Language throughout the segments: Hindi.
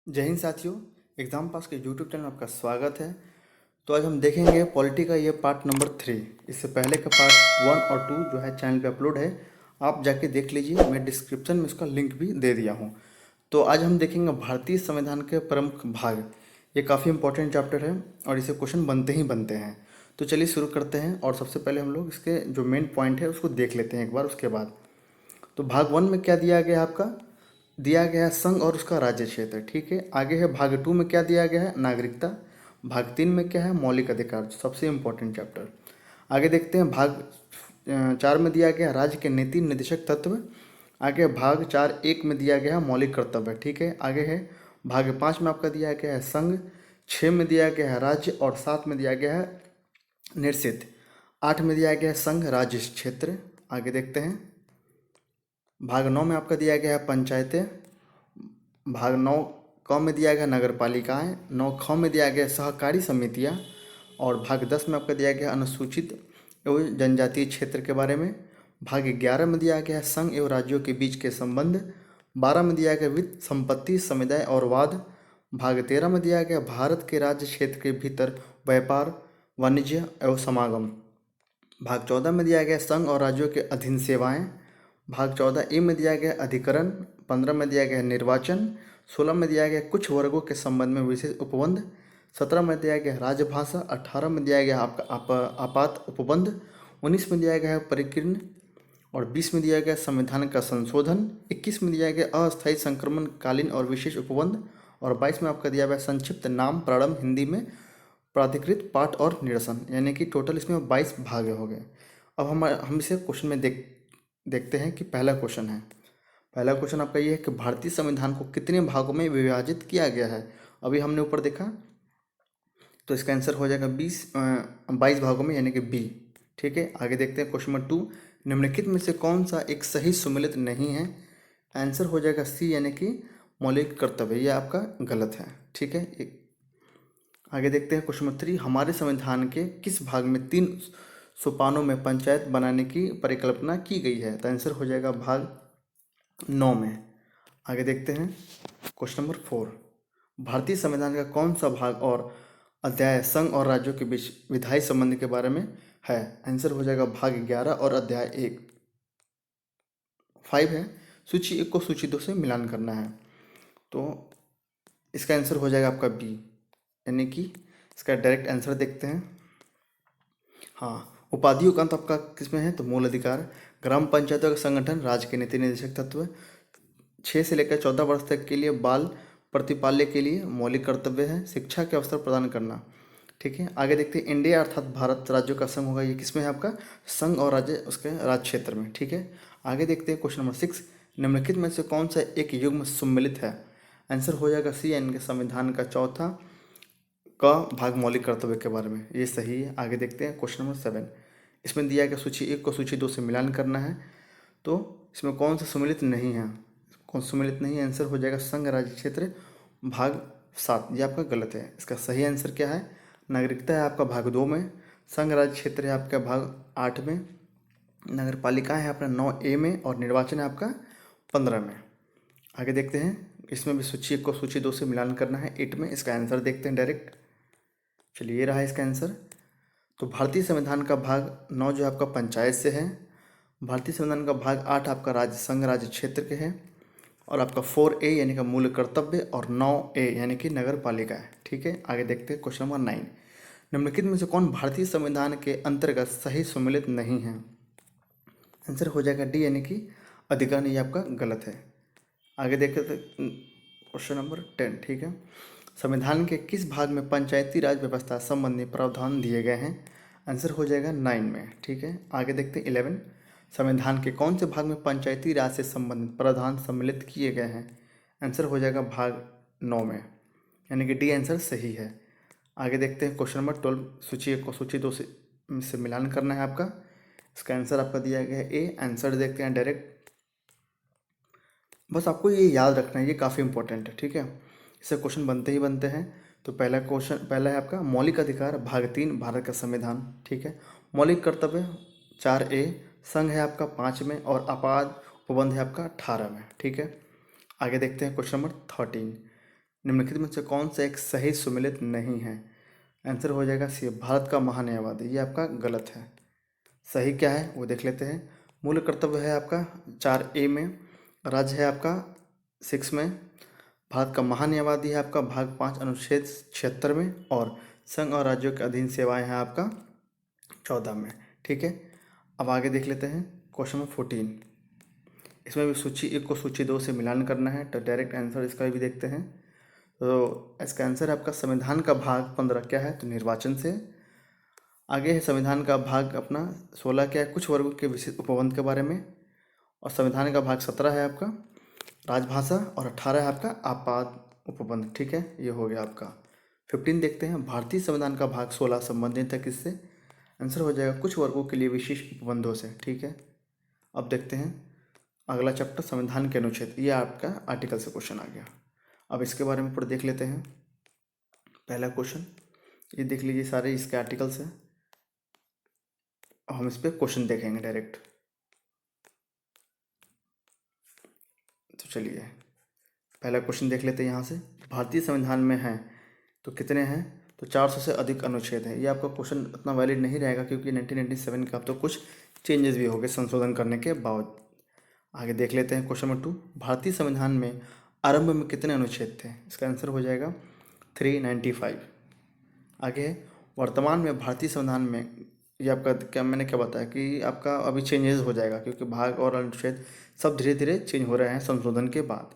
जय हिंद साथियों। एग्ज़ाम पास के यूट्यूब चैनल में आपका स्वागत है। तो आज हम देखेंगे पॉलिटी का ये पार्ट नंबर 3। इससे पहले का पार्ट 1 और 2 जो है चैनल पे अपलोड है, आप जाके देख लीजिए। मैं डिस्क्रिप्शन में इसका लिंक भी दे दिया हूँ। तो आज हम देखेंगे भारतीय संविधान के प्रमुख भाग। ये काफ़ी इंपॉर्टेंट चैप्टर है और इसे क्वेश्चन बनते ही बनते हैं। तो चलिए शुरू करते हैं और सबसे पहले हम लोग इसके जो मेन पॉइंट है उसको देख लेते हैं एक बार। उसके बाद तो भाग 1 में क्या दिया गया है आपका, दिया गया है संघ और उसका राज्य क्षेत्र। ठीक है, आगे है भाग 2 में क्या दिया गया है, नागरिकता। भाग 3 में क्या है, मौलिक अधिकार, सबसे इम्पोर्टेंट चैप्टर। आगे देखते हैं भाग 4 में दिया गया है राज्य के नीति निर्देशक तत्व। आगे भाग 4(1) में दिया गया है मौलिक कर्तव्य। ठीक है, आगे है भाग 5 में आपका दिया गया है संघ, 6 में दिया गया है राज्य और 7 में दिया गया है निश्चित। 8 में दिया गया है संघ राज्य क्षेत्र। आगे देखते हैं भाग 9 में आपका दिया गया है पंचायतें। भाग 9 क में दिया गया नगर पालिकाएँ। 9 ख में दिया गया सहकारी समितियाँ। और भाग 10 में आपका दिया गया अनुसूचित एवं जनजातीय क्षेत्र के बारे में। भाग 11 में दिया गया संघ एवं राज्यों के बीच के संबंध। 12 में दिया गया वित्त संपत्ति समुदाय और वाद। भाग 13 में दिया गया भारत के राज्य क्षेत्र के भीतर व्यापार वाणिज्य एवं समागम। भाग 14 में दिया गया संघ और राज्यों के अधीन सेवाएं। भाग 14(a) में दिया गया अधिकरण। 15 में दिया गया निर्वाचन। 16 में दिया गया कुछ वर्गों के संबंध में विशेष उपबंध। 17 में दिया गया राजभाषा। 18 में दिया गया आपका आपात उपबंध। 19 में दिया गया है परिकीर्ण। और 20 में दिया गया संविधान का संशोधन। 21 में दिया गया अस्थायी संक्रमणकालीन और विशेष उपबंध। और 22 में आपका दिया गया संक्षिप्त नाम प्रारंभ हिंदी में प्राधिकृत पाठ और निरसन। यानी कि टोटल इसमें 22 भाग हो गए। अब हम इसे क्वेश्चन में देखते हैं कि पहला क्वेश्चन है। पहला क्वेश्चन आपका ये है कि भारतीय संविधान को कितने भागों में विभाजित किया गया है। अभी हमने ऊपर देखा तो इसका आंसर हो जाएगा 22 भागों में, यानी कि बी। ठीक है, आगे देखते हैं क्वेश्चन नंबर 2। निम्नलिखित में से कौन सा एक सही सुमेलित नहीं है। आंसर हो जाएगा सी, यानी कि मौलिक कर्तव्य। यह आपका गलत है। ठीक है, आगे देखते हैं क्वेश्चन नंबर 3। हमारे संविधान के किस भाग में 3 सोपानों में पंचायत बनाने की परिकल्पना की गई है। तो आंसर हो जाएगा भाग 9 में। आगे देखते हैं क्वेश्चन नंबर 4। भारतीय संविधान का कौन सा भाग और अध्याय संघ और राज्यों के बीच विधायी संबंध के बारे में है। आंसर हो जाएगा भाग 11 और अध्याय 5 है। सूची 1 को सूची 2 से मिलान करना है। तो इसका आंसर हो जाएगा आपका बी, यानी कि इसका डायरेक्ट आंसर देखते हैं। हाँ, उपाधियों का अंत आपका किसमें है, तो मूल अधिकार। ग्राम पंचायतों का संगठन, राज्य के नीति निर्देशक तत्व। 6 से लेकर 14 वर्ष तक के लिए बाल प्रतिपाल्य के लिए मौलिक कर्तव्य है शिक्षा के अवसर प्रदान करना। ठीक है, आगे देखते हैं इंडिया अर्थात भारत राज्यों का संघ होगा। ये किसमें है आपका, संघ और राज्य उसके राज्य क्षेत्र में। ठीक है, आगे देखते हैं क्वेश्चन नंबर 6। निम्नलिखित में से कौन सा एक युग्म सम्मिलित है। आंसर हो जाएगा सी, यानी कि संविधान का चौथा का भाग मौलिक कर्तव्य के बारे में। ये सही है। आगे देखते हैं क्वेश्चन नंबर 7। इसमें दिया गया सूची 1 को सूची 2 से मिलान करना है। तो इसमें कौन सा सम्मिलित नहीं है, कौन सम्मिलित नहीं है। आंसर हो जाएगा संघ राज्य क्षेत्र भाग 7। ये आपका गलत है। इसका सही आंसर क्या है, नागरिकता है आपका भाग 2 में। संघ राज्य क्षेत्र है आपका भाग 8 में। नगर पालिका है आपका 9(a) में। और निर्वाचन है आपका 15 में। आगे देखते हैं, इसमें भी सूची 1 को सूची 2 से मिलान करना है 8 में। इसका आंसर देखते हैं डायरेक्ट। चलिए, ये रहा इसका आंसर। तो भारतीय संविधान का भाग 9 जो आपका पंचायत से है। भारतीय संविधान का भाग 8 आपका राज्य संघ राज्य क्षेत्र के है। और आपका 4(a) यानी कि मूल कर्तव्य और 9(a) यानी कि नगर पालिका है। ठीक है, आगे देखते हैं क्वेश्चन नंबर 9। निम्नलिखित में से कौन भारतीय संविधान के अंतर्गत सही सम्मिलित नहीं है। आंसर हो जाएगा डी, यानी कि अधिकरण। ये आपका गलत है। आगे देखते क्वेश्चन नंबर 10। ठीक है, संविधान के किस भाग में पंचायती राज व्यवस्था संबंधी प्रावधान दिए गए हैं। आंसर हो जाएगा 9 में। ठीक है, आगे देखते हैं 11। संविधान के कौन से भाग में पंचायती राज से संबंधित प्रावधान सम्मिलित किए गए हैं। आंसर हो जाएगा भाग 9 में, यानी कि डी आंसर सही है। आगे देखते हैं क्वेश्चन नंबर 12। सूची 1 को सूची 2 से मिलान करना है आपका। इसका आंसर आपका दिया गया है ए। आंसर देखते हैं डायरेक्ट। बस आपको ये याद रखना है, ये काफ़ी इंपॉर्टेंट है। ठीक है, इससे क्वेश्चन बनते ही बनते हैं। तो पहला है आपका मौलिक अधिकार भाग 3 भारत का संविधान। ठीक है, मौलिक कर्तव्य 4(a), संघ है आपका 5 में और आपात उपबंध है आपका 18 में। ठीक है, आगे देखते हैं क्वेश्चन नंबर 13। निम्नलिखित में से कौन सा एक सही सुमेलित नहीं है? आंसर हो जाएगा सी, भारत का महान्यायवादी। ये आपका गलत है। सही क्या है वो देख लेते हैं। मूल कर्तव्य है आपका 4A में, राज्य है आपका 6 में, भारत का महान्यायवादी है आपका भाग 5 अनुच्छेद 76 में, और संघ और राज्यों के अधीन सेवाएं हैं आपका 14 में। ठीक है, अब आगे देख लेते हैं क्वेश्चन नंबर 14। इसमें भी सूची 1 को सूची 2 से मिलान करना है, तो डायरेक्ट आंसर इसका भी देखते हैं। तो इसका आंसर है आपका संविधान का भाग 15 क्या है, तो निर्वाचन से। आगे है संविधान का भाग अपना 16 क्या है, कुछ वर्गों के विशिष्ट उपबंध के बारे में। और संविधान का भाग 17 है आपका राजभाषा, और 18 है आपका आपात उपबंध। ठीक है, ये हो गया आपका। 15 देखते हैं, भारतीय संविधान का भाग 16 संबंधित है किससे? आंसर हो जाएगा कुछ वर्गों के लिए विशिष्ट उपबंधों से। ठीक है, अब देखते हैं अगला चैप्टर संविधान के अनुच्छेद। ये आपका आर्टिकल से क्वेश्चन आ गया। अब इसके बारे में पूरा देख लेते हैं। पहला क्वेश्चन ये देख लीजिए, सारे इसके आर्टिकल्स हैं। अब हम इस पर क्वेश्चन देखेंगे डायरेक्ट। तो चलिए पहला क्वेश्चन देख लेते हैं यहाँ से। भारतीय संविधान में हैं तो कितने हैं, तो 400 से अधिक अनुच्छेद हैं। ये आपका क्वेश्चन उतना वैलिड नहीं रहेगा क्योंकि 1997 का अब तो कुछ चेंजेस भी हो गए संशोधन करने के बाद। आगे देख लेते हैं क्वेश्चन नंबर 2। भारतीय संविधान में आरंभ में कितने अनुच्छेद थे? इसका आंसर हो जाएगा 395। आगे वर्तमान में भारतीय संविधान में, ये आपका क्या मैंने क्या बताया कि आपका अभी चेंजेस हो जाएगा क्योंकि भाग और अनुच्छेद सब धीरे धीरे चेंज हो रहे हैं संशोधन के बाद।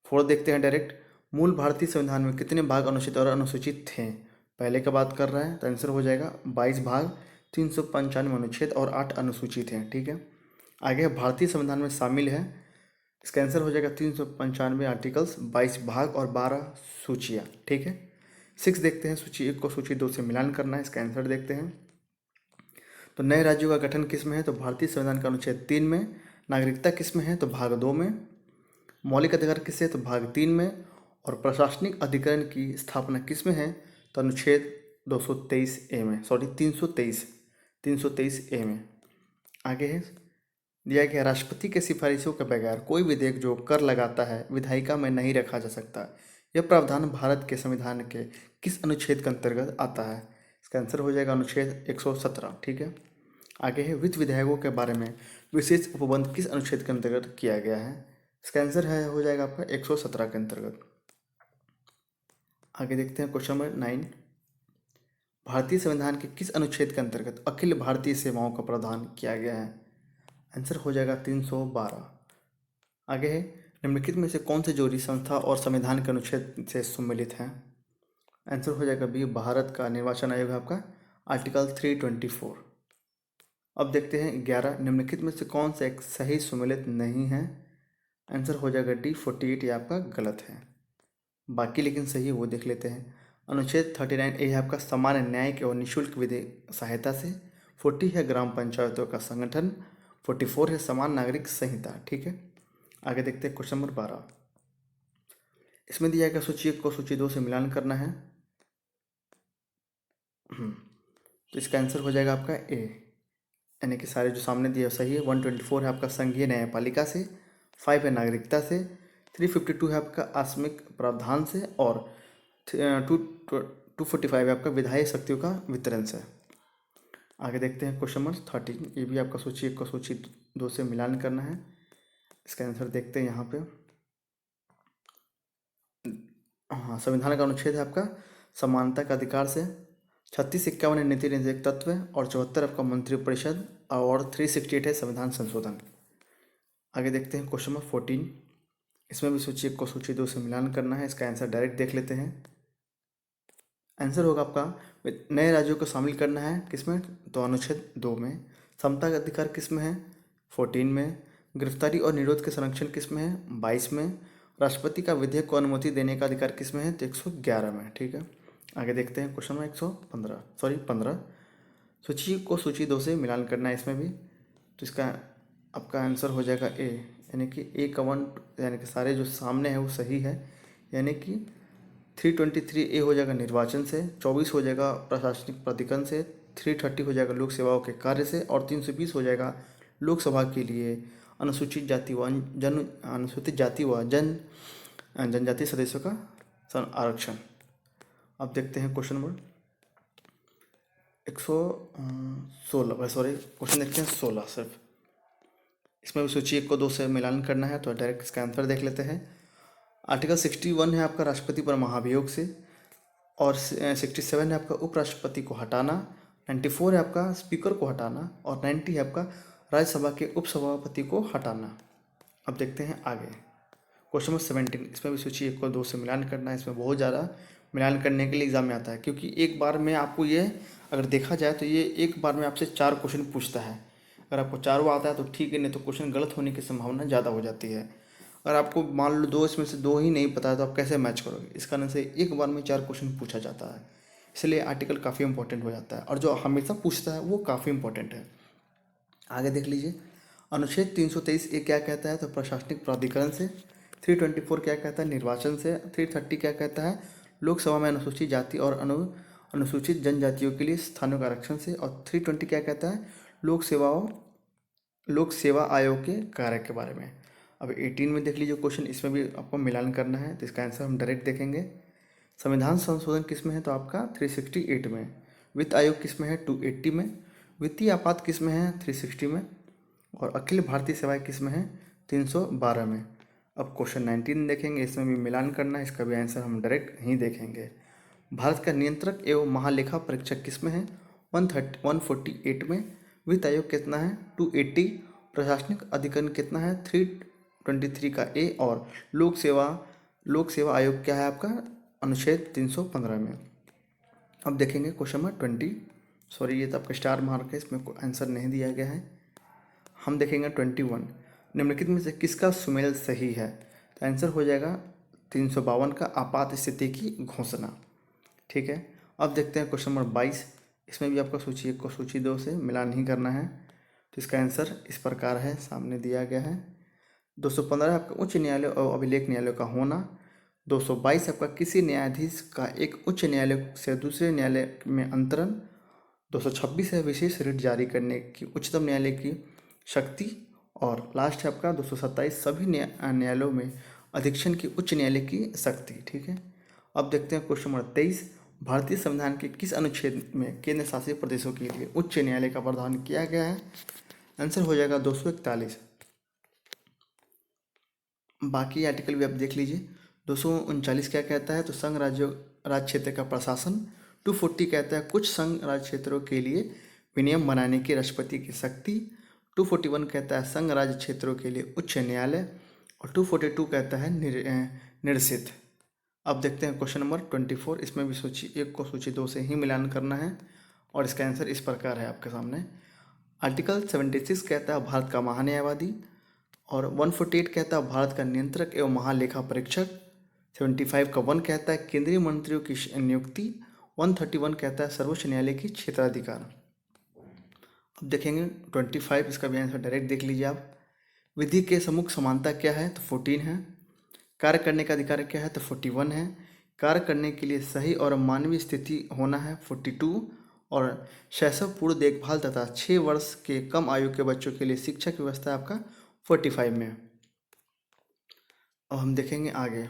4 देखते हैं डायरेक्ट। मूल भारतीय संविधान में कितने भाग अनुच्छेद और अनुसूचित थे? पहले का बात कर रहा है तो आंसर हो जाएगा 22 भाग, 395 अनुच्छेद और 8 अनुसूचित हैं। ठीक है, आगे भारतीय संविधान में शामिल है, इसका आंसर हो जाएगा 395 आर्टिकल्स, 22 भाग और 12 सूचियाँ। ठीक है, 6 देखते हैं, सूची 1 को सूची 2 से मिलान करना है। इसका आंसर देखते हैं। तो नए राज्यों का गठन किस में है, तो भारतीय संविधान का अनुच्छेद 3 में। नागरिकता किस में है, तो भाग 2 में। मौलिक अधिकार किससे है, तो भाग 3 में। और प्रशासनिक अधिकरण की स्थापना किस में है, तो अनुच्छेद 223A में, सॉरी 323A में। आगे है दिया गया, राष्ट्रपति के सिफारिशों के बगैर कोई विधेयक जो कर लगाता है विधायिका में नहीं रखा जा सकता। यह प्रावधान भारत के संविधान के किस अनुच्छेद के अंतर्गत आता है? इसका आंसर हो जाएगा अनुच्छेद 117। ठीक है, आगे है वित्त विधेयकों के बारे में विशेष उपबंध किस अनुच्छेद के अंतर्गत किया गया है? इसका आंसर है हो जाएगा आपका 117 के अंतर्गत। आगे देखते हैं क्वेश्चन नंबर 9। भारतीय संविधान के किस अनुच्छेद के अंतर्गत अखिल भारतीय सेवाओं का प्रावधान किया गया है? आंसर हो जाएगा 312। आगे है निम्नलिखित में से कौन सी जोड़ी संस्था और संविधान के अनुच्छेद से सम्मिलित है? आंसर हो जाएगा बी, भारत का निर्वाचन आयोग है आपका आर्टिकल 324। अब देखते हैं 11, निम्नलिखित में से कौन सा एक सही सुमेलित नहीं है? आंसर हो जाएगा डी, 48। ये आपका गलत है, बाकी लेकिन सही है वो देख लेते हैं। अनुच्छेद 39A है आपका सामान्य न्यायिक एवं निःशुल्क विधि सहायता से। 40 है ग्राम पंचायतों का संगठन। 44 है समान नागरिक संहिता। ठीक है, आगे देखते हैं क्वेश्चन नंबर 12। इसमें दिया गया सूची 1 को सूची 2 से मिलान करना है। तो इसका आंसर हो जाएगा आपका ए, यानी कि सारे जो सामने दिए सही है। 124 है आपका संघीय न्यायपालिका से। 5 है नागरिकता से। 352 है आपका आकस्मिक प्रावधान से। और 245 है आपका विधायी शक्तियों का वितरण से। आगे देखते हैं क्वेश्चन नंबर 13। ये भी आपका सूची 1 को सूची 2 से मिलान करना है। इसका आंसर देखते हैं यहाँ पे। हाँ, संविधान का अनुच्छेद है आपका समानता का अधिकार से। 36-51 है नीति निर्देशक तत्व और 74 आपका मंत्रिपरिषद और 368 है संविधान संशोधन। आगे देखते हैं क्वेश्चन नंबर 14। इसमें भी सूची 1 को सूची 2 से मिलान करना है। इसका आंसर डायरेक्ट देख लेते हैं। आंसर होगा आपका नए राज्यों को शामिल करना है किसमें, तो अनुच्छेद 2 में। समता का अधिकार किस में है, 14 में। गिरफ्तारी और निरोध के संरक्षण किस में है, 22 में। राष्ट्रपति का विधेयक को अनुमति देने का अधिकार किस में है, तो 111 में। ठीक है, आगे देखते हैं क्वेश्चन नंबर 15। सूची को सूची 2 से मिलान करना है इसमें भी। तो इसका आपका आंसर हो जाएगा ए, यानी कि ए का 1, यानी कि सारे जो सामने है वो सही है। यानी कि 323A हो जाएगा निर्वाचन से। 24 हो जाएगा प्रशासनिक प्राधिकरण से। 330 हो जाएगा लोक सेवाओं के कार्य से। और 320 हो जाएगा लोकसभा के लिए अनुसूचित जाति व जनजाति सदस्यों का आरक्षण। अब देखते हैं क्वेश्चन नंबर 116, सॉरी क्वेश्चन देखते हैं 16 सिर्फ। इसमें भी सूची 1 को 2 से मिलान करना है, तो डायरेक्ट इसका आंसर देख लेते हैं। आर्टिकल 61 है आपका राष्ट्रपति पर महाभियोग से, और 67 है आपका उपराष्ट्रपति को हटाना, 94 है आपका स्पीकर को हटाना, और 90 है आपका राज्यसभा के उपसभापति को हटाना। अब देखते हैं आगे क्वेश्चन नंबर 17। इसमें भी सूची 1 को 2 से मिलान करना है। इसमें बहुत ज़्यादा मिलान करने के लिए एग्जाम में आता है, क्योंकि एक बार में आपको ये, अगर देखा जाए तो ये एक बार में आपसे 4 क्वेश्चन पूछता है। अगर आपको चारों आता है तो ठीक है, नहीं तो क्वेश्चन गलत होने की संभावना ज़्यादा हो जाती है। अगर आपको मान लो 2 इसमें से 2 ही नहीं पता है तो आप कैसे मैच करोगे। इस कारण से एक बार में 4 क्वेश्चन पूछा जाता है, इसलिए आर्टिकल काफ़ी इंपॉर्टेंट हो जाता है, और जो हमेशा पूछता है वो काफ़ी इंपॉर्टेंट है। आगे देख लीजिए, अनुच्छेद 323 ये क्या कहता है, तो प्रशासनिक प्राधिकरण से। 324 क्या कहता है, निर्वाचन से। 330 क्या कहता है, लोकसभा में अनुसूचित जाति और अनुसूचित जनजातियों के लिए स्थानों का आरक्षण से। और 320 क्या कहता है, लोक सेवा आयोग के कार्य के बारे में। अब 18 में देख लीजिए क्वेश्चन, इसमें भी आपको मिलान करना है, तो इसका आंसर हम डायरेक्ट देखेंगे। संविधान संशोधन किस में है, तो आपका 368 में। वित्त आयोग किस में है, 280 में। वित्तीय आपात किस में है, 360 में। और अखिल भारतीय सेवाएं किस में है, 312 में। अब क्वेश्चन 19 देखेंगे, इसमें भी मिलान करना है, इसका भी आंसर हम डायरेक्ट ही देखेंगे। भारत का नियंत्रक एवं महालेखा परीक्षक किस में है, 148 में। वित्त आयोग कितना है, 280। प्रशासनिक अधिकरण कितना है, 323 का ए। और लोक सेवा आयोग क्या है आपका, अनुच्छेद 315 में। अब देखेंगे क्वेश्चन नंबर 20, सॉरी ये तो आपका स्टार मार्क है, इसमें कोई आंसर नहीं दिया गया है। हम देखेंगे 21, निम्नलिखित में से किसका सुमेल सही है, तो आंसर हो जाएगा 352 का आपात स्थिति की घोषणा। ठीक है, अब देखते हैं क्वेश्चन नंबर 22। इसमें भी आपका सूची 1 को सूची 2 से मिलान नहीं करना है, तो इसका आंसर इस प्रकार है, सामने दिया गया है। 215 आपका उच्च न्यायालय और अभिलेख न्यायालय का होना। 222 आपका किसी न्यायाधीश का एक उच्च न्यायालय से दूसरे न्यायालय में अंतरण। 226 है विशेष रिट जारी करने की उच्चतम न्यायालय की शक्ति। और लास्ट है आपका 227 सभी न्यायालयों में अधीक्षण की उच्च न्यायालय की शक्ति। ठीक है, अब देखते हैं क्वेश्चन नंबर 23। भारतीय संविधान के किस अनुच्छेद में केंद्र शासित प्रदेशों के लिए उच्च न्यायालय का प्रावधान किया गया है, आंसर हो जाएगा 241। बाकी आर्टिकल भी आप देख लीजिए। 239 क्या कहता है, तो संघ राज्य क्षेत्र का प्रशासन। 240 कहता है कुछ संघ राज्य क्षेत्रों के लिए विनियम बनाने की राष्ट्रपति की शक्ति। 241 कहता है संघ राज्य क्षेत्रों के लिए उच्च न्यायालय। और 242 कहता है निर्सित। अब देखते हैं क्वेश्चन नंबर 24। इसमें भी सूची 1 को सूची 2 से ही मिलान करना है, और इसका आंसर इस प्रकार है आपके सामने। आर्टिकल 76 कहता है भारत का महान्यायवादी। और 148 कहता है भारत का नियंत्रक एवं महालेखा परीक्षक। 75 का 1 कहता है केंद्रीय मंत्रियों की नियुक्ति। 131 कहता है सर्वोच्च न्यायालय की क्षेत्राधिकार। अब देखेंगे 25, इसका भी आंसर डायरेक्ट देख लीजिए आप। विधि के सम्मुख समानता क्या है, तो 14 है। कार्य करने का अधिकार क्या है, तो 41 है। कार्य करने के लिए सही और मानवीय स्थिति होना है, 42। और शैशव पूर्व देखभाल तथा 6 वर्ष के कम आयु के बच्चों के लिए शिक्षा की व्यवस्था आपका 45 में। अब हम देखेंगे आगे,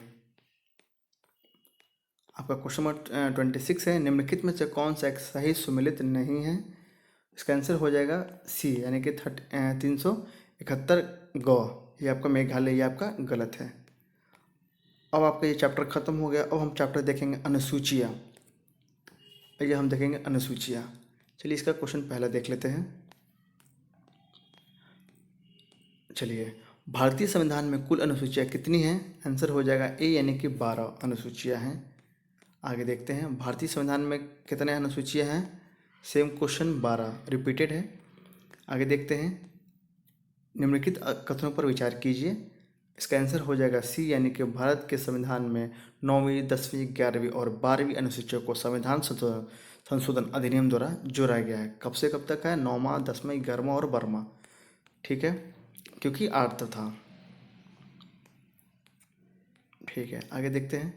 आपका क्वेश्चन नंबर 26 है, निम्नलिखित में से कौन सा एक सही सुमेलित नहीं है, इसका आंसर हो जाएगा सी, यानी कि 371 गौ, ये आपका मेघालय, ये आपका गलत है। अब आपका ये चैप्टर खत्म हो गया। अब हम चैप्टर देखेंगे अनुसूचियाँ। ये हम देखेंगे अनुसूचियाँ। चलिए इसका क्वेश्चन पहला देख लेते हैं। चलिए, भारतीय संविधान में कुल अनुसूचियाँ कितनी हैं, आंसर हो जाएगा ए, यानी कि 12 अनुसूचियाँ हैं। आगे देखते हैं भारतीय संविधान में कितने अनुसूचियाँ हैं, सेम क्वेश्चन 12 रिपीटेड है। आगे देखते हैं, निम्नलिखित कथनों पर विचार कीजिए, इसका आंसर हो जाएगा सी, यानी कि भारत के संविधान में 9वीं, 10वीं, 11वीं और 12वीं अनुसूचियों को संविधान संशोधन अधिनियम द्वारा जोड़ा गया है। कब से कब तक है, 9वां, 10वां, 11वां और 12वां। ठीक है, क्योंकि अर्थ था। ठीक है, आगे देखते हैं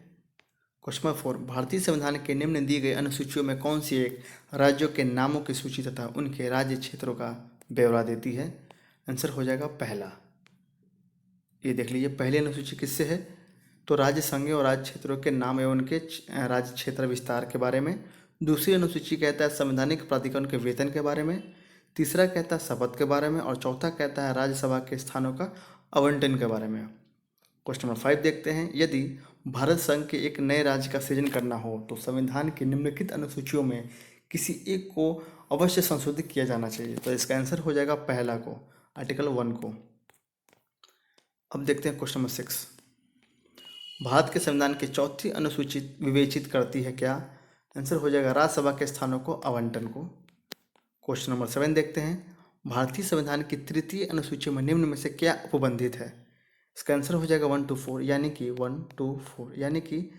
क्वेश्चन नंबर 4। भारतीय संविधान के निम्न दी गई अनुसूचियों में कौन सी एक राज्यों के नामों की सूची तथा उनके राज्य क्षेत्रों का ब्यौरा देती है, आंसर हो जाएगा पहला। ये देख लीजिए, पहली अनुसूची किससे है, तो राज्य संघीय और राज्य क्षेत्रों के नाम एवं उनके राज्य क्षेत्र विस्तार के बारे में। दूसरी अनुसूची कहता है संवैधानिक प्राधिकरण के वेतन के बारे में। तीसरा कहता है शपथ के बारे में। और चौथा कहता है राज्यसभा के स्थानों का आवंटन के बारे में। क्वेश्चन नंबर 5 देखते हैं, यदि भारत संघ के एक नए राज्य का सृजन करना हो तो संविधान की निम्नलिखित अनुसूचियों में किसी एक को अवश्य संशोधित किया जाना चाहिए। तो इसका आंसर हो जाएगा पहला को, आर्टिकल 1 को। अब देखते हैं क्वेश्चन नंबर 6, भारत के संविधान की चौथी अनुसूची विवेचित करती है क्या। आंसर हो जाएगा राज्यसभा के स्थानों को आवंटन को। क्वेश्चन नंबर 7 देखते हैं, भारतीय संविधान की तृतीय अनुसूची में निम्न में से क्या उपबंधित है। इसका आंसर हो जाएगा 1 to 4, यानी कि 1 to 4, यानी कि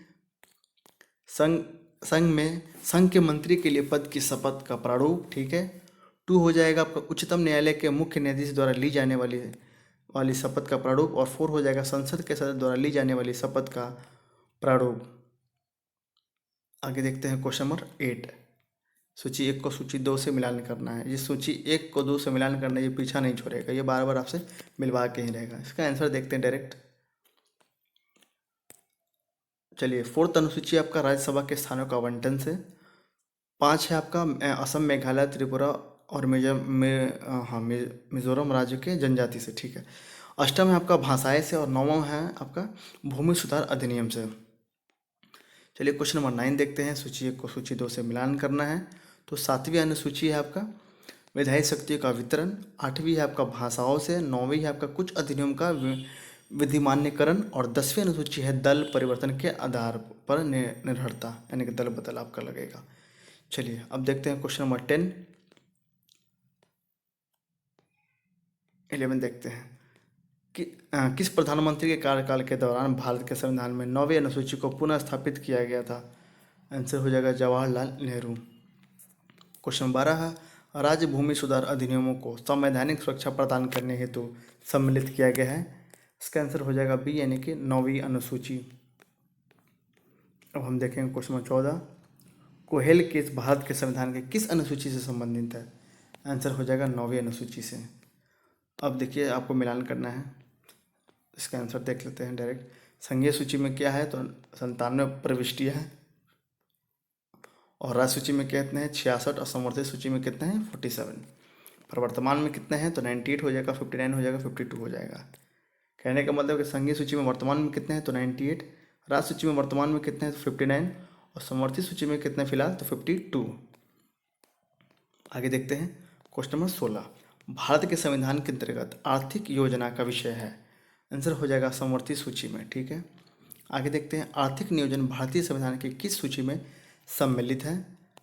संघ के मंत्री के लिए पद की शपथ का प्रारूप। ठीक है। 2 हो जाएगा आपका उच्चतम न्यायालय के मुख्य न्यायाधीश द्वारा ली जाने वाली शपथ का प्रारूप। और 4 हो जाएगा संसद के सदस्य द्वारा ली जाने वाली शपथ का प्रारूप। आगे देखते हैं क्वेश्चन नंबर 8, सूची 1 को सूची 2 से मिलान करना है। ये सूची 1 को 2 से मिलान करना, ये पीछा नहीं छोड़ेगा, ये बार बार आपसे मिलवा के ही रहेगा। इसका आंसर देखते हैं डायरेक्ट। चलिए, 4th अनुसूची आपका राज्यसभा के स्थानों का आवंटन से। 5 है आपका असम, मेघालय, त्रिपुरा और मिजोरम राज्य के जनजाति से। ठीक है। 8वां है आपका भाषाएं से। और 9वां है आपका भूमि सुधार अधिनियम से। चलिए क्वेश्चन नंबर 9 देखते हैं, सूची 1 को सूची 2 से मिलान करना है। तो 7वीं अनुसूची है आपका विधायी शक्तियों का वितरण। 8वीं है आपका भाषाओं से। 9वीं है आपका कुछ अधिनियम का विधिमान्यकरण। और 10वीं अनुसूची है दल परिवर्तन के आधार पर निर्भरता, यानी कि दल बदल आपका लगेगा। चलिए अब देखते हैं क्वेश्चन नंबर 11 देखते हैं कि किस प्रधानमंत्री के कार्यकाल के दौरान भारत के संविधान में 9वीं अनुसूची को पुनः स्थापित किया गया था। आंसर हो जाएगा जवाहरलाल नेहरू। क्वेश्चन 12 है, राज्य भूमि सुधार अधिनियमों को संवैधानिक सुरक्षा प्रदान करने हेतु सम्मिलित किया गया है। इसका आंसर हो जाएगा बी, यानी कि 9वीं अनुसूची। अब हम देखेंगे क्वेश्चन नंबर 14, कोहेल केस भारत के संविधान के किस अनुसूची से संबंधित है। आंसर हो जाएगा 9वीं अनुसूची से। अब देखिए आपको मिलान करना है, इसका आंसर देख लेते हैं डायरेक्ट। संघीय सूची में क्या है, तो 97 प्रविष्टियाँ हैं। और राज्य सूची में कितने हैं, 66। और समवर्ती सूची में कितने हैं, 47। पर वर्तमान में कितने हैं, तो 98 हो जाएगा, 59 हो जाएगा, 52 हो जाएगा। कहने का मतलब कि संघीय सूची में वर्तमान में कितने हैं, तो 98। राज्य सूची में वर्तमान में कितने हैं, तो 59। और समवर्ती सूची में कितने फिलहाल, तो 52। आगे देखते हैं क्वेश्चन नंबर 16, भारत के संविधान के अंतर्गत आर्थिक योजना का विषय है। आंसर हो जाएगा समवर्ती सूची में। ठीक है। आगे देखते हैं आर्थिक नियोजन भारतीय संविधान की किस सूची में सम्मिलित है।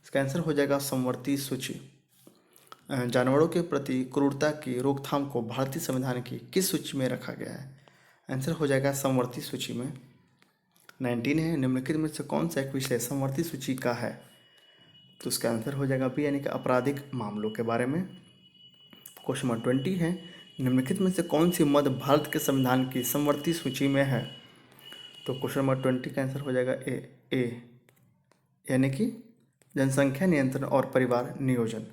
इसका आंसर हो जाएगा समवर्ती सूची। जानवरों के प्रति क्रूरता की रोकथाम को भारतीय संविधान की किस सूची में रखा गया है। आंसर हो जाएगा समवर्ती सूची में। 19 है, निम्नलिखित में से कौन सा एक विषय समवर्ती सूची का है। तो इसका आंसर हो जाएगा बी, यानी कि आपराधिक मामलों के बारे में। क्वेश्चन नंबर 20 है, निम्नलिखित में से कौन सी मद भारत के संविधान की समवर्ती सूची में है। तो क्वेश्चन नंबर 20 का आंसर हो जाएगा ए, यानी कि जनसंख्या नियंत्रण और परिवार नियोजन।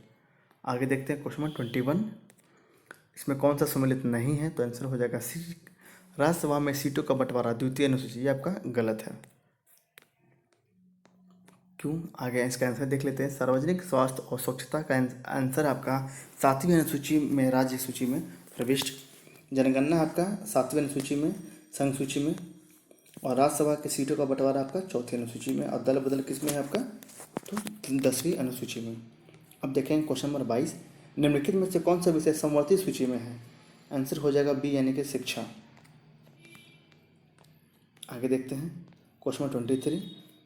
आगे देखते हैं क्वेश्चन नंबर 21, इसमें कौन सा सम्मिलित नहीं है। तो आंसर हो जाएगा सी, राज्यसभा में सीटों का बंटवारा द्वितीय अनुसूची। ये आपका गलत है। क्यों, आगे इसका आंसर देख लेते हैं। सार्वजनिक स्वास्थ्य और स्वच्छता का आंसर आपका 7वीं अनुसूची में राज्य सूची में प्रविष्ट। जनगणना आपका 7वीं अनुसूची में संघ सूची में। और राज्यसभा की सीटों का बंटवारा आपका 4थी अनुसूची में। और दल बदल किस में है आपका, तो 10वीं अनुसूची में। अब देखेंगे क्वेश्चन नंबर 22, निम्नलिखित में से कौन सा विषय समवर्ती सूची में है। आंसर हो जाएगा बी, यानी कि शिक्षा। आगे देखते हैं क्वेश्चन नंबर 23,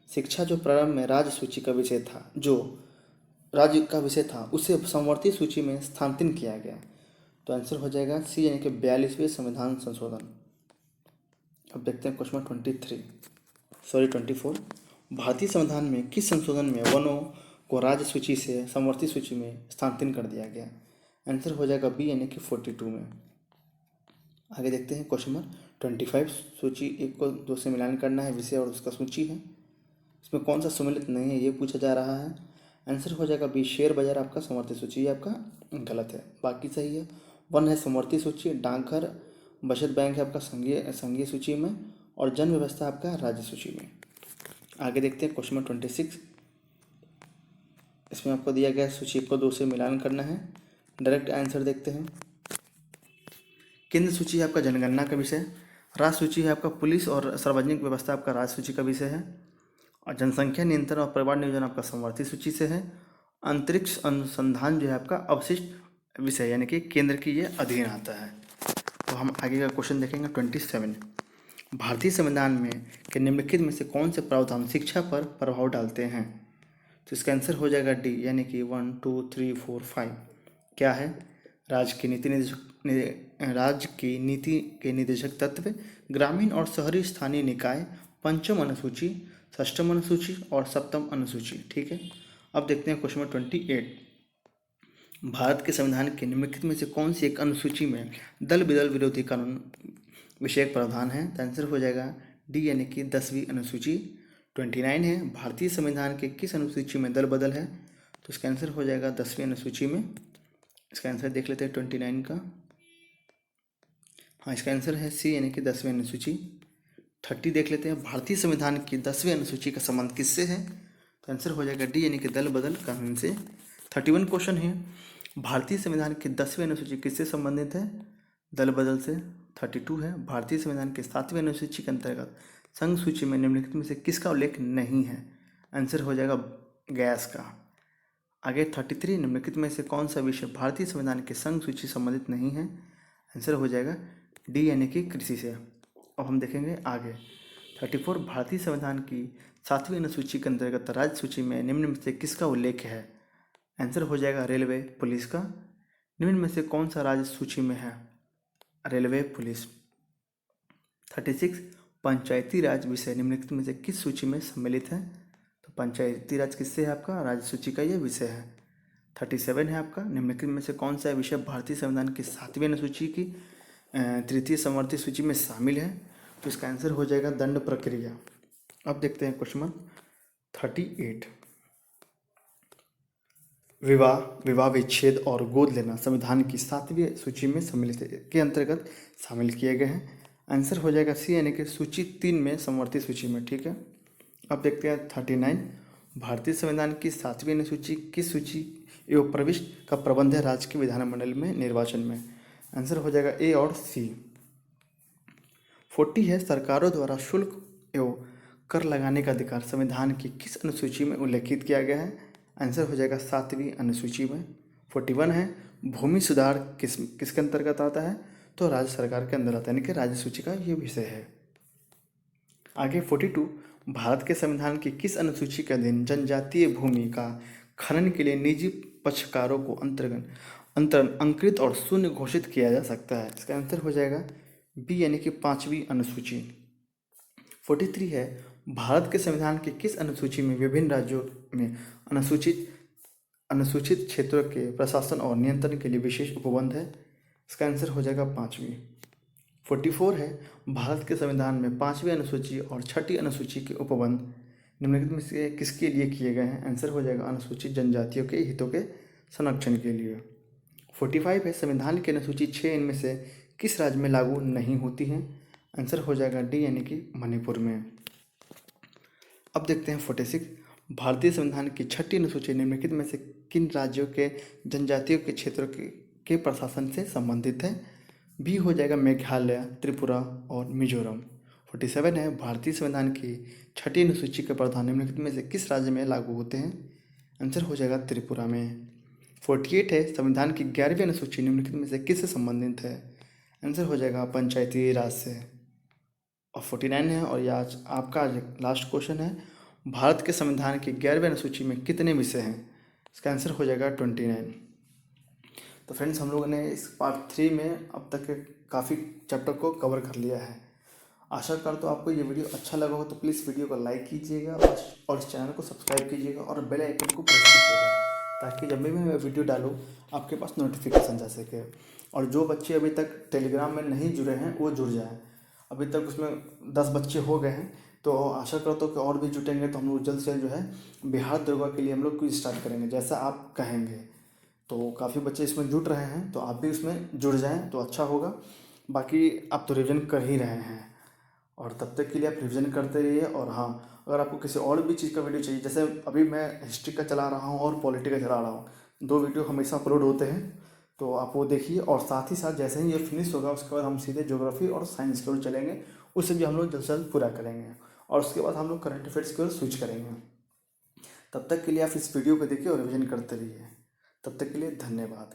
शिक्षा जो प्रारंभ में राज्य सूची का विषय था, जो राज्य का विषय था, उसे समवर्ती सूची में स्थानांतरित किया गया। तो आंसर हो जाएगा सी, यानी कि 42वें संविधान संशोधन। अब देखते हैं क्वेश्चन नंबर 24, भारतीय संविधान में किस संशोधन में वनों को राज्य सूची से समवर्ती सूची में स्थानांतरित कर दिया गया। आंसर हो जाएगा बी, यानी कि 42 में। आगे देखते हैं क्वेश्चन नंबर 25, सूची 1 को 2 से मिलान करना है, विषय और उसका सूची है। इसमें कौन सा सम्मिलित नहीं है, ये पूछा जा रहा है। आंसर हो जाएगा बी, शेयर बाजार आपका समवर्ती सूची। ये आपका गलत है, बाकी सही है। 1 है समवर्ती सूची, डाकघर बचत बैंक है आपका संघीय सूची में। और जन व्यवस्था आपका राज्य सूची में। आगे देखते हैं क्वेश्चन नंबर 26। इसमें आपको दिया गया सूची को 2 से मिलान करना है। डायरेक्ट आंसर देखते हैं। केंद्र सूची है आपका जनगणना का विषय। राज्य सूची है आपका पुलिस और सार्वजनिक व्यवस्था आपका राज्य सूची का विषय है। और जनसंख्या नियंत्रण और परिवार नियोजन आपका समवर्ती सूची से है। अंतरिक्ष अनुसंधान जो है आपका अवशिष्ट विषय यानी कि केंद्र की ये अधीन आता है। तो हम आगे का क्वेश्चन देखेंगे 27। भारतीय संविधान में के निम्नलिखित में से कौन से प्रावधान शिक्षा पर प्रभाव डालते हैं? तो इसका आंसर हो जाएगा डी यानी कि 1 2 3 4 5। क्या है? राज्य की नीति के निर्देशक तत्व, ग्रामीण और शहरी स्थानीय निकाय, पंचम अनुसूची, षष्ठम अनुसूची और सप्तम अनुसूची। ठीक है, अब देखते हैं क्वेश्चन नंबर 28। भारत के संविधान के निम्नलिखित में से कौन सी एक अनुसूची में दल बदल विरोधी कानून विषयक प्रावधान है? तो आंसर हो जाएगा डी यानी कि 10वीं अनुसूची। 29 है, भारतीय संविधान के किस अनुसूची में दल बदल है? तो इसका आंसर हो जाएगा 10वीं अनुसूची में। इसका आंसर देख लेते हैं 29 का। हाँ, इसका आंसर है सी यानी कि 10वीं अनुसूची। 30 देख लेते हैं, भारतीय संविधान की 10वीं अनुसूची का संबंध किससे है? तो आंसर हो जाएगा डी यानी कि दल बदल कानून से। 31 क्वेश्चन है, भारतीय संविधान की 10वीं अनुसूची किससे संबंधित है? दल बदल से। 32 है, भारतीय संविधान की 7वीं अनुसूची के अंतर्गत संघ सूची में निम्नलिखित में से किसका उल्लेख नहीं है? आंसर हो जाएगा गैस का। आगे 33, निम्नलिखित में से कौन सा विषय भारतीय संविधान के संघ सूची संबंधित नहीं है? आंसर हो जाएगा डी यानी कि कृषि से। अब हम देखेंगे आगे 34, भारतीय संविधान की 7वीं अनुसूची के अंतर्गत राज्य सूची में निम्न में से किसका उल्लेख है? आंसर हो जाएगा रेलवे पुलिस का। निम्न में से कौन सा राज्य सूची में है? Railway police. 36, पंचायती राज विषय निम्नलिखित में से किस सूची में सम्मिलित है? तो पंचायती राज किससे है? आपका राज्य सूची का यह विषय है। 37 है आपका, निम्नलिखित में से कौन सा विषय भारतीय संविधान की 7वीं अनुसूची की तृतीय समवर्ती सूची में शामिल है? तो इसका आंसर हो जाएगा दंड प्रक्रिया। अब देखते हैं क्वेश्चन नंबर 38। विवाह विच्छेद और गोद लेना संविधान की 7वीं सूची में सम्मिलित के अंतर्गत शामिल किए गए हैं। आंसर हो जाएगा सी यानी कि सूची 3 में समवर्ती सूची में। ठीक है, अब देखते हैं 39, भारतीय संविधान की 7वीं अनुसूची किस सूची एवं प्रविष्ट का प्रबंध है राज्य के विधानमंडल में निर्वाचन में? आंसर हो जाएगा ए और सी। 40 है, सरकारों द्वारा शुल्क एवं कर लगाने का अधिकार संविधान की किस अनुसूची में उल्लेखित किया गया है? आंसर हो जाएगा 7वीं अनुसूची में। 41 है, भूमि सुधार किसके अंतर्गत आता है? तो राज्य सरकार के अंदर आता है, यानी कि राज्य सूची का ये विषय है। आगे 42, भारत के संविधान की किस अनुसूची के अधीन जनजातीय भूमि का खनन के लिए निजी पक्षकारों को अंतरण और शून्य घोषित किया जा सकता है? इसका आंसर हो जाएगा बी यानी कि 5वीं अनुसूची। 43 है, भारत के संविधान की किस अनुसूची में विभिन्न राज्यों में अनुसूचित क्षेत्रों के प्रशासन और नियंत्रण के लिए विशेष उपबंध है? इसका आंसर हो जाएगा 5वीं। 44 है, भारत के संविधान में 5वीं अनुसूची और 6ठी अनुसूची के उपबंध निम्नलिखित में से किसके लिए किए गए हैं? आंसर हो जाएगा अनुसूचित जनजातियों के हितों के संरक्षण के लिए। 45 है, संविधान की अनुसूची 6 इनमें से किस राज्य में लागू नहीं होती हैं? आंसर हो जाएगा डी यानी कि मणिपुर में। अब देखते हैं 46, भारतीय संविधान की 6ठी अनुसूची निम्नलिखित में से किन राज्यों के जनजातियों के क्षेत्रों के प्रशासन से संबंधित है? बी हो जाएगा मेघालय, त्रिपुरा और मिजोरम। 47 है, भारतीय संविधान की 6ठी अनुसूची के प्रावधान निम्नलिखित में से किस राज्य में लागू होते हैं? आंसर हो जाएगा त्रिपुरा में। 48 है, संविधान की 11वीं अनुसूची निम्नलिखित में से किससे संबंधित है? आंसर हो जाएगा पंचायती राज से। और 49 है, और यह आज आपका लास्ट क्वेश्चन है, भारत के संविधान की 11वीं अनुसूची में कितने विषय हैं? इसका आंसर हो जाएगा 29। तो फ्रेंड्स, हम लोगों ने इस पार्ट 3 में अब तक के काफ़ी चैप्टर को कवर कर लिया है। आशा करता हूँ आपको ये वीडियो अच्छा लगा हो, तो प्लीज़ वीडियो को लाइक कीजिएगा और इस चैनल को सब्सक्राइब कीजिएगा और बेल आइकन को प्रेस कीजिएगा, ताकि जब भी मैं वीडियो डालूँ आपके पास नोटिफिकेशन जा सके। और जो बच्चे अभी तक टेलीग्राम में नहीं जुड़े हैं वो जुड़ जाएँ। अभी तक उसमें 10 बच्चे हो गए हैं, तो आशा करता हूँ कि और भी जुटेंगे तो हम लोग जल्द से जल्द जो है बिहार दरोगा के लिए हम लोग क्विज स्टार्ट करेंगे, जैसा आप कहेंगे। तो काफ़ी बच्चे इसमें जुट रहे हैं, तो आप भी उसमें जुड़ जाएं तो अच्छा होगा। बाकी आप तो रिविजन कर ही रहे हैं, और तब तक के लिए आप रिवीजन करते रहिए। और हाँ, अगर आपको किसी और भी चीज़ का वीडियो चाहिए, जैसे अभी मैं हिस्ट्री का चला रहा हूँ और पॉलिटी का चला रहा हूँ, 2 वीडियो हमेशा अपलोड होते हैं, तो आप वो देखिए। और साथ ही साथ जैसे ही ये फिनिश होगा उसके बाद हम सीधे ज्योग्राफी और साइंस की ओर चलेंगे, उसे भी हम लोग जल्द से जल्द पूरा करेंगे। और उसके बाद हम लोग करंट अफेयर्स की ओर स्विच करेंगे। तब तक के लिए आप इस वीडियो को देखिए और रिवीजन करते रहिए। तब तक के लिए धन्यवाद।